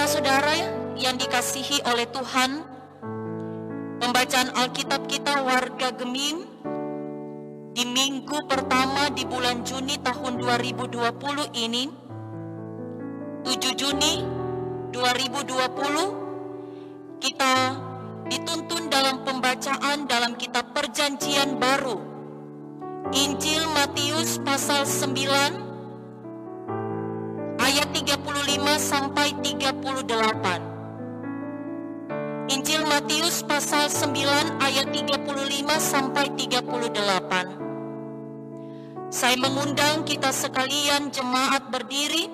Saudara-saudara yang dikasihi oleh Tuhan, pembacaan Alkitab kita warga Gemim di minggu pertama di bulan Juni tahun 2020 ini, 7 Juni 2020, kita dituntun dalam pembacaan dalam kitab Perjanjian Baru, Injil Matius pasal 9 ayat 35 sampai 38. Injil Matius pasal 9 ayat 35 sampai 38. Saya mengundang kita sekalian jemaat berdiri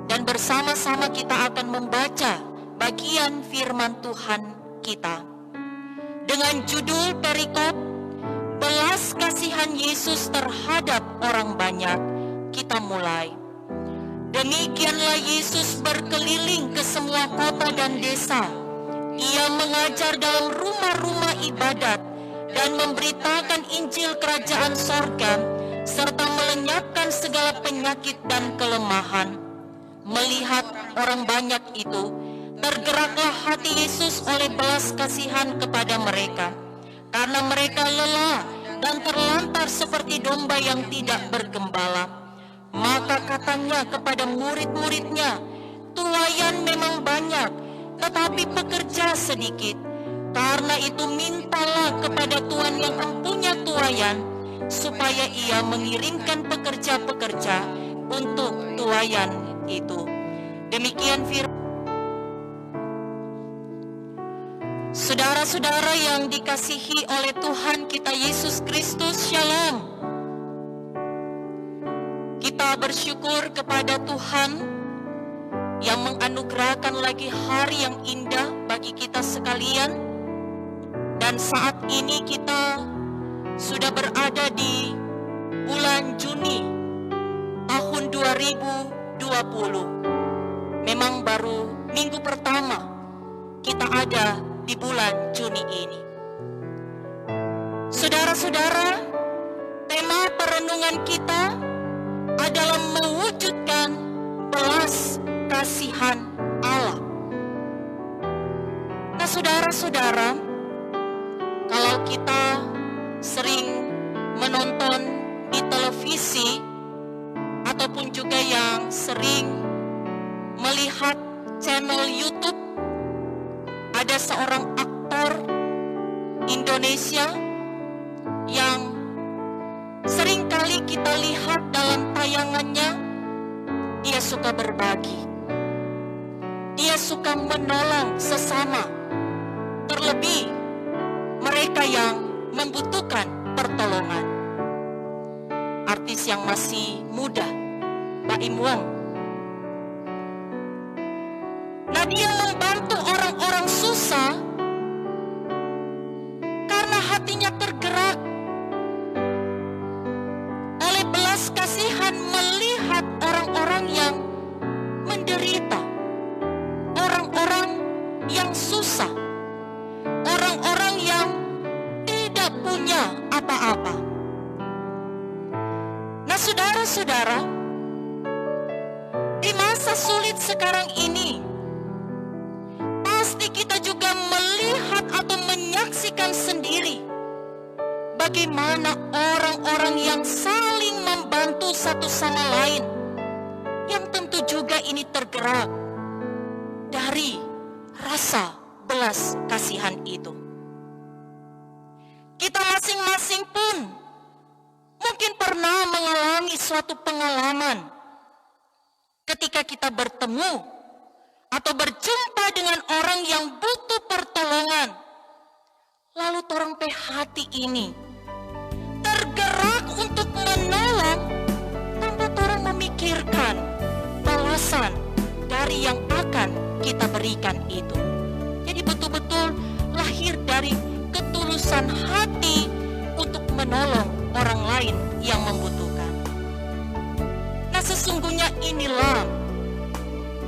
dan bersama-sama kita akan membaca bagian firman Tuhan kita. Dengan judul perikop belas kasihan Yesus terhadap orang banyak, kita mulai. Demikianlah Yesus berkeliling ke semua kota dan desa. Ia mengajar dalam rumah-rumah ibadat dan memberitakan Injil kerajaan sorga, serta melenyapkan segala penyakit dan kelemahan. Melihat orang banyak itu, tergeraklah hati Yesus oleh belas kasihan kepada mereka, karena mereka lelah dan terlantar seperti domba yang tidak bergembala. Maka katanya kepada murid-muridnya, tuaian memang banyak, tetapi pekerja sedikit. Karena itu mintalah kepada Tuhan yang mempunyai tuaian, supaya ia mengirimkan pekerja-pekerja untuk tuaian itu. Demikian firman. Saudara-saudara yang dikasihi oleh Tuhan kita Yesus Kristus, Shalom. Kita bersyukur kepada Tuhan yang menganugerahkan lagi hari yang indah bagi kita sekalian. Dan saat ini kita sudah berada di bulan Juni tahun 2020. Memang baru minggu pertama kita ada di bulan Juni ini. Saudara-saudara, tema perenungan kita adalah mewujudkan belas kasihan Allah. Nah, saudara-saudara, kalau kita sering menonton di televisi ataupun juga yang sering melihat channel YouTube, ada seorang aktor Indonesia yang sering kali kita lihat dalam tayangannya, dia suka berbagi. Dia suka menolong sesama, terlebih mereka yang membutuhkan pertolongan. Artis yang masih muda, Pak Im Wong. Nah, dia membantu orang-orang susah karena hatinya tergerak oleh belas kasihan melihat orang-orang yang menderita, orang-orang yang susah, orang-orang yang tidak punya apa-apa. Nah, saudara-saudara, di masa sulit sekarang ini, pasti kita juga melihat atau menyaksikan sendiri bagaimana orang-orang yang saling membantu satu sama lain, yang tentu juga ini tergerak dari rasa belas kasihan itu. Kita masing-masing pun mungkin pernah mengalami suatu pengalaman ketika kita bertemu atau berjumpa dengan orang yang butuh pertolongan, lalu torang pe hati ini tergerak untuk menolong tanpa torang memikirkan balasan dari yang akan kita berikan itu. Jadi betul-betul lahir dari ketulusan hati untuk menolong orang lain yang membutuhkan. Nah, sesungguhnya inilah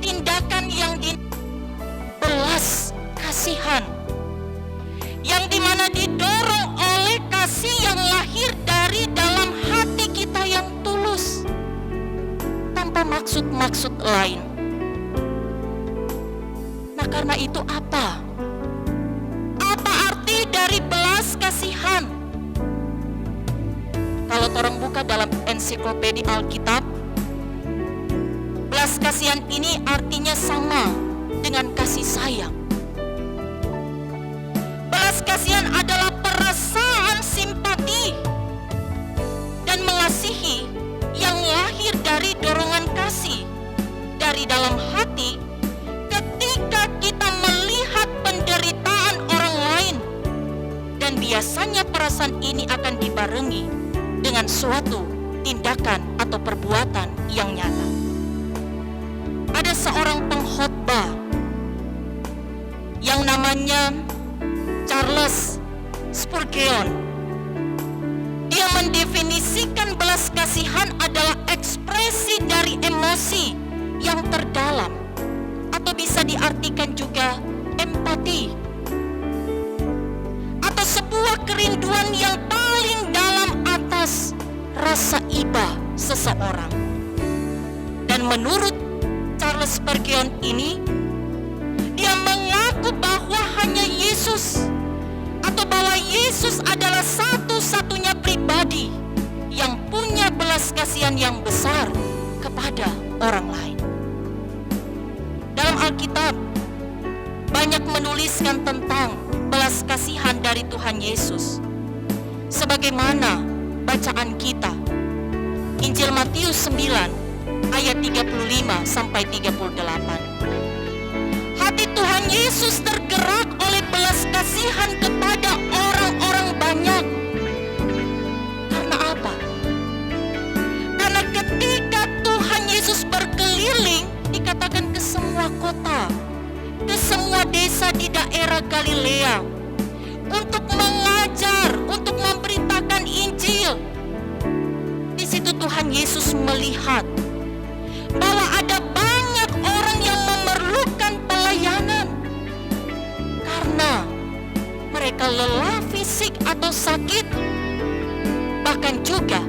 tindakan yang belas kasihan, yang dimana didorong oleh kasih yang lahir dari dalam hati kita yang tulus tanpa maksud-maksud lain. karena itu apa? Apa arti dari belas kasihan? Kalau orang buka dalam ensiklopedia Alkitab, belas kasihan ini artinya sama dengan kasih sayang. Belas kasihan adalah perasaan simpati dan mengasihi yang lahir dari dorongan kasih dari dalam hati ketika kita melihat penderitaan orang lain, dan biasanya perasaan ini akan dibarengi dengan suatu tindakan atau perbuatan yang nyata. Ada seorang pengkhotbah yang namanya Charles Spurgeon. Dia mendefinisikan belas kasihan adalah ekspresi dari emosi yang terdalam, atau bisa diartikan juga empati, atau sebuah kerinduan yang paling dalam atas rasa iba seseorang. Dan menurut Charles Spurgeon ini, dia mengaku bahwa hanya Yesus, atau bahwa Yesus adalah satu-satunya pribadi yang punya belas kasihan yang besar kepada orang lain. Dalam Alkitab banyak menuliskan tentang belas kasihan dari Tuhan Yesus. Sebagaimana bacaan kita, Injil Matius 9 ayat 35 sampai 38. Hati Tuhan Yesus tergerak oleh belas kasihan kepada orang-orang banyak. Karena apa? Karena ketika Tuhan Yesus berkeliling, dikatakan ke semua kota, ke semua desa di daerah Galilea, untuk mengajar, untuk memberitakan Injil. Di situ Tuhan Yesus melihat bahwa ada banyak orang yang memerlukan pelayanan karena mereka lelah fisik atau sakit, bahkan juga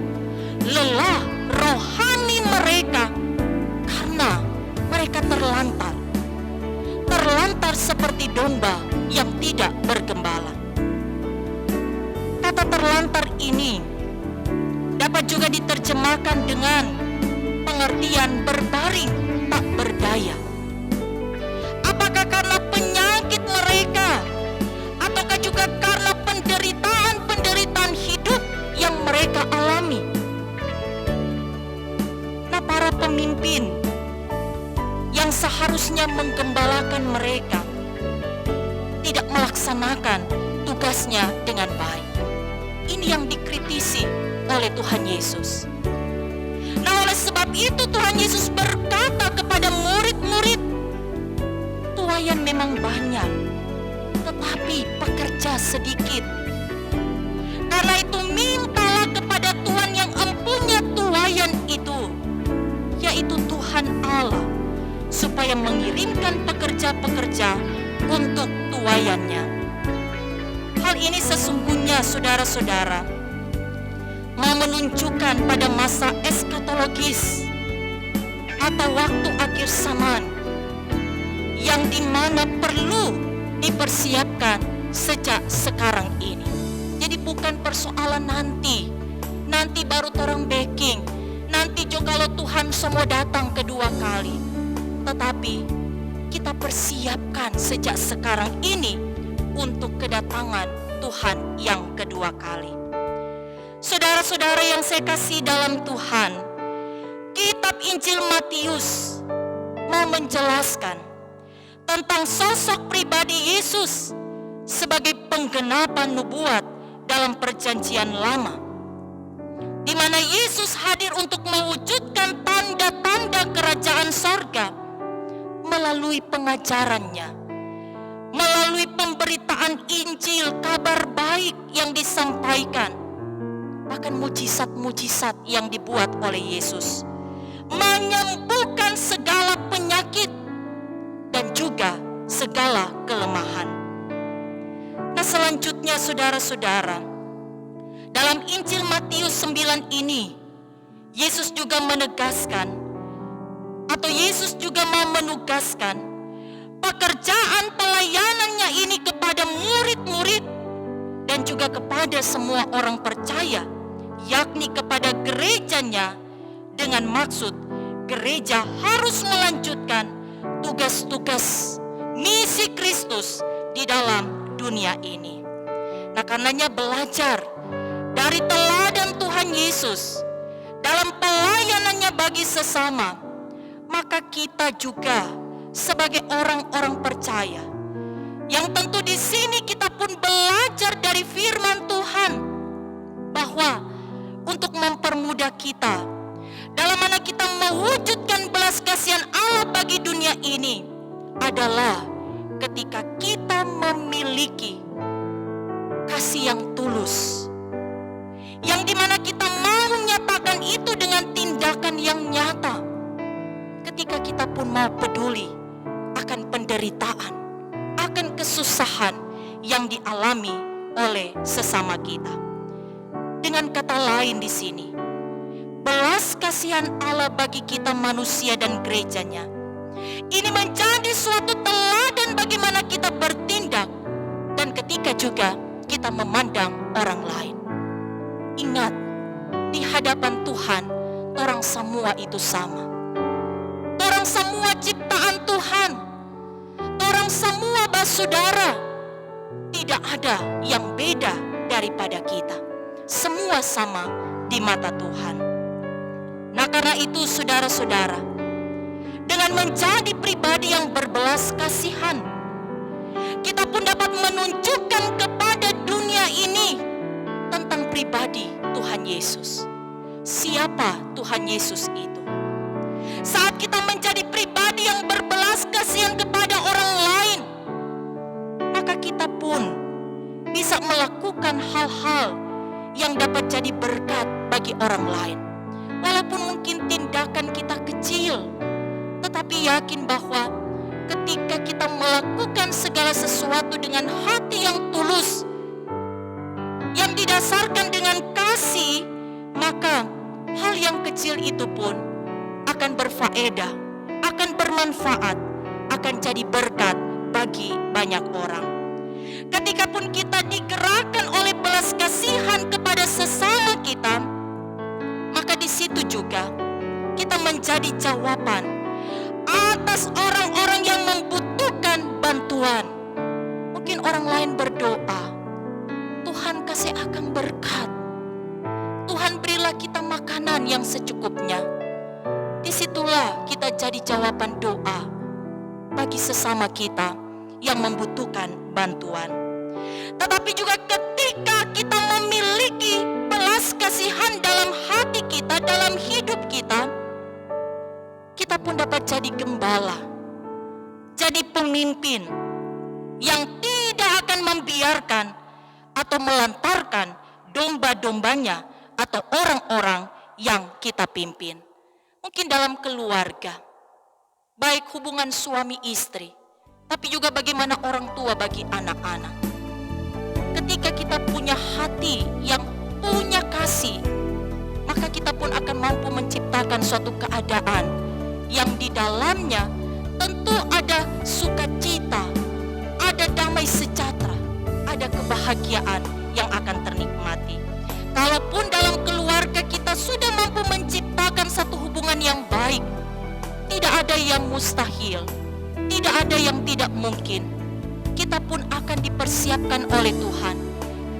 lelah rohani mereka karena mereka terlantar seperti domba yang tidak bergembala. Kata terlantar ini dapat juga diterjemahkan dengan pengertian berbaring tak berdaya. Apakah karena penyakit mereka, ataukah juga karena penderitaan hidup yang mereka alami? Nah, para pemimpin yang seharusnya menggembalakan mereka tidak melaksanakan tugasnya dengan baik. Ini yang dikritisi oleh Tuhan Yesus. Nah, oleh sebab itu Tuhan Yesus berkata kepada murid-murid, tuaian memang banyak, tetapi pekerja sedikit. Karena itu mintalah kepada Tuhan yang empunya tuaian itu, yaitu Tuhan Allah, supaya mengirimkan pekerja-pekerja untuk tuaiannya. Hal ini sesungguhnya, saudara-saudara, mau menunjukkan pada masa eskatologis atau waktu akhir zaman yang dimana perlu dipersiapkan sejak sekarang ini. Jadi bukan persoalan nanti baru orang backing, nanti juga kalau Tuhan semua datang kedua kali. Tetapi kita persiapkan sejak sekarang ini untuk kedatangan Tuhan yang kedua kali. Saudara-saudara yang saya kasih dalam Tuhan, kitab Injil Matius mau menjelaskan tentang sosok pribadi Yesus sebagai penggenapan nubuat dalam perjanjian lama, di mana Yesus hadir untuk mewujudkan tanda-tanda kerajaan sorga melalui pengajarannya, melalui pemberitaan Injil, kabar baik yang disampaikan, bahkan mujizat-mujizat yang dibuat oleh Yesus, menyembuhkan segala penyakit dan juga segala kelemahan. Nah, selanjutnya saudara-saudara, dalam Injil Matius 9 ini, Yesus juga menegaskan, atau Yesus juga mau menugaskan pekerjaan pelayanannya ini kepada murid-murid dan juga kepada semua orang percaya, yakni kepada gerejanya, dengan maksud gereja harus melanjutkan tugas-tugas misi Kristus di dalam dunia ini. Nah, karenanya belajar dari teladan Tuhan Yesus dalam pelayanannya bagi sesama, maka kita juga sebagai orang-orang percaya yang tentu di sini kita pun belajar dari firman Tuhan bahwa untuk mempermudah kita dalam mana kita mewujudkan belas kasihan Allah bagi dunia ini adalah ketika kita memiliki kasih yang tulus, yang dimana kita mau menyatakan itu dengan tindakan yang nyata. Ketika kita pun mau peduli akan penderitaan, akan kesusahan yang dialami oleh sesama kita. Dengan kata lain di sini, belas kasihan Allah bagi kita manusia dan gerejanya ini menjadi suatu teladan bagaimana kita bertindak dan ketika juga kita memandang orang lain. Ingat, di hadapan Tuhan, orang semua itu sama. Orang semua ciptaan Tuhan. Orang semua bersaudara. Tidak ada yang beda daripada kita. Semua sama di mata Tuhan. Nah, karena itu saudara-saudara, dengan menjadi pribadi yang berbelas kasihan, kita pun dapat menunjukkan kepada dunia ini tentang pribadi Tuhan Yesus. Siapa Tuhan Yesus itu? Saat kita menjadi pribadi yang berbelas kasihan kepada orang lain, maka kita pun bisa melakukan hal-hal yang dapat jadi berkat bagi orang lain. Walaupun mungkin tindakan kita kecil, tetapi yakin bahwa ketika kita melakukan segala sesuatu dengan hati yang tulus, yang didasarkan dengan kasih, maka hal yang kecil itu pun akan berfaedah, akan bermanfaat, akan jadi berkat bagi banyak orang. Ketika pun kita digerakkan oleh belas kasihan kepada sesama kita, maka di situ juga kita menjadi jawaban atas orang-orang yang membutuhkan bantuan. Mungkin orang lain berdoa, Tuhan kasih akang berkat, Tuhan berilah kita makanan yang secukupnya. Disitulah kita jadi jawaban doa bagi sesama kita yang membutuhkan bantuan. Tetapi juga ketika kita memiliki belas kasihan dalam hati kita, dalam hidup kita, kita pun dapat jadi gembala, jadi pemimpin yang tidak akan membiarkan atau melantarkan domba-dombanya atau orang-orang yang kita pimpin. Mungkin dalam keluarga, baik hubungan suami istri, tapi juga bagaimana orang tua bagi anak-anak. Ketika kita punya hati yang punya kasih, maka kita pun akan mampu menciptakan suatu keadaan yang di dalamnya tentu ada sukacita, ada damai sejahtera, ada kebahagiaan yang akan ternikmati. Kalaupun dalam keluarga kita sudah mampu menciptakan satu hubungan yang baik, tidak ada yang mustahil, tidak ada yang tidak mungkin. Kita pun akan dipersiapkan oleh Tuhan.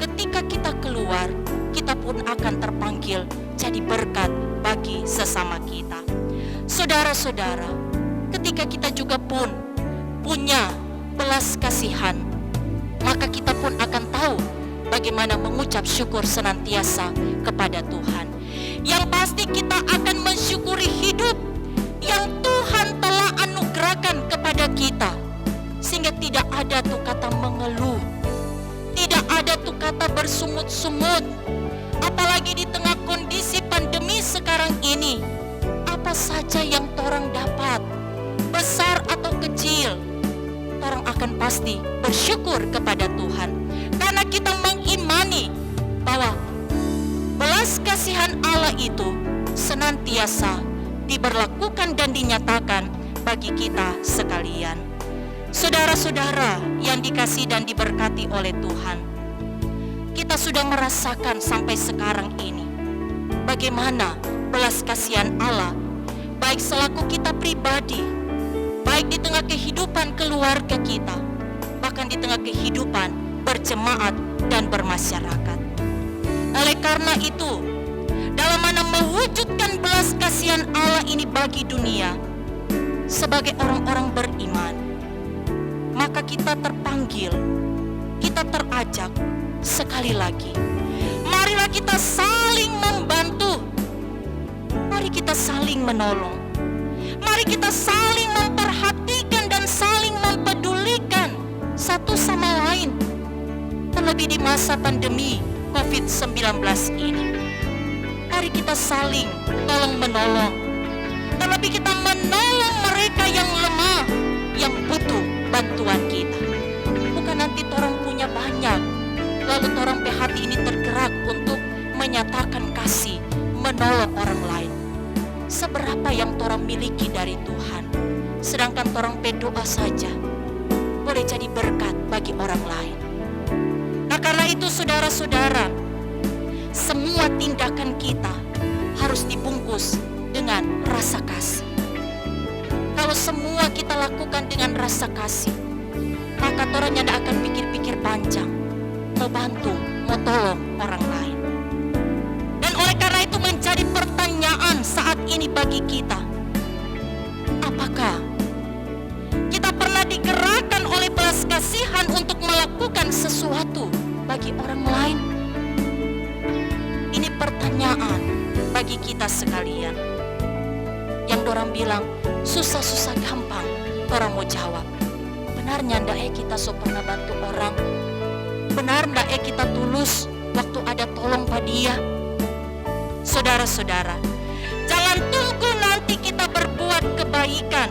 Ketika kita keluar, kita pun akan terpanggil jadi berkat bagi sesama kita. Saudara-saudara, ketika kita juga pun punya belas kasihan, maka kita pun akan tahu bagaimana mengucap syukur senantiasa kepada Tuhan. Yang pasti kita akan mensyukuri hidup yang Tuhan telah anugerahkan kepada kita, sehingga tidak ada tuh kata mengeluh, tidak ada tuh kata bersungut-sungut. Apalagi di tengah kondisi pandemi sekarang ini, apa saja yang torang dapat, besar atau kecil, torang akan pasti bersyukur kepada Tuhan. Karena kita mengimani bahwa belas kasihan Allah itu senantiasa diberlakukan dan dinyatakan bagi kita sekalian. Saudara-saudara yang dikasihi dan diberkati oleh Tuhan, kita sudah merasakan sampai sekarang ini bagaimana belas kasihan Allah, baik selaku kita pribadi, baik di tengah kehidupan keluarga kita, bahkan di tengah kehidupan berjemaat dan bermasyarakat. Oleh karena itu, dalam mana mewujudkan belas kasihan Allah ini bagi dunia, sebagai orang-orang beriman, maka kita terpanggil, kita terajak sekali lagi. Marilah kita saling membantu. Mari kita saling menolong. Mari kita saling memperhatikan dan saling mempedulikan satu sama lain. Terlebih di masa pandemi COVID-19 ini. Mari kita saling tolong-menolong. Terlebih kita menolong mereka yang lemah, yang butuh bantuan kita. Bukan nanti orang punya banyak, lalu orang hati ini tergerak untuk menyatakan kasih, menolong orang lain. Seberapa yang orang miliki dari Tuhan, sedangkan orang berdoa saja boleh jadi berkat bagi orang lain. Nah, karena itu saudara-saudara, semua tindakan kita harus dibungkus dengan rasa kasih. Kalau semua kita lakukan dengan rasa kasih, maka orang tidak akan pikir-pikir panjang, mau bantu, mau tolong orang lain. Dan oleh karena itu menjadi pertanyaan saat ini bagi kita, apakah kita pernah digerakkan oleh belas kasihan untuk melakukan sesuatu bagi orang lain? Ini pertanyaan bagi kita sekalian. Yang dorang bilang susah-susah gampang, orang mau jawab. Benarnya ndak kita so pernah bantu orang? Benar ndak kita tulus waktu ada tolong pada dia? Saudara-saudara, jangan tunggu nanti kita berbuat kebaikan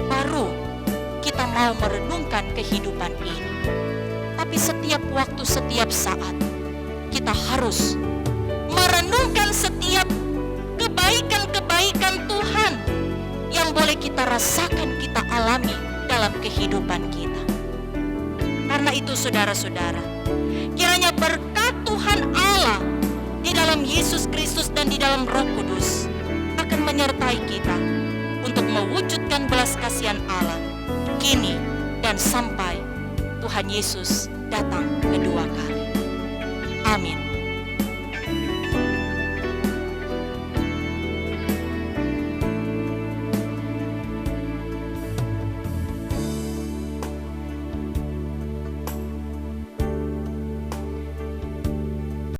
baru kita mau merenungkan kehidupan ini. Tapi setiap waktu, setiap saat kita harus merenungkan setiap kebaikan-kebaikan Tuhan yang boleh kita rasakan, kita alami dalam kehidupan kita. Karena itu saudara-saudara, kiranya berkat Tuhan Allah di dalam Yesus Kristus dan di dalam Roh Kudus akan menyertai kita untuk mewujudkan belas kasihan Allah kini dan sampai Tuhan Yesus datang kedua kali. Amin.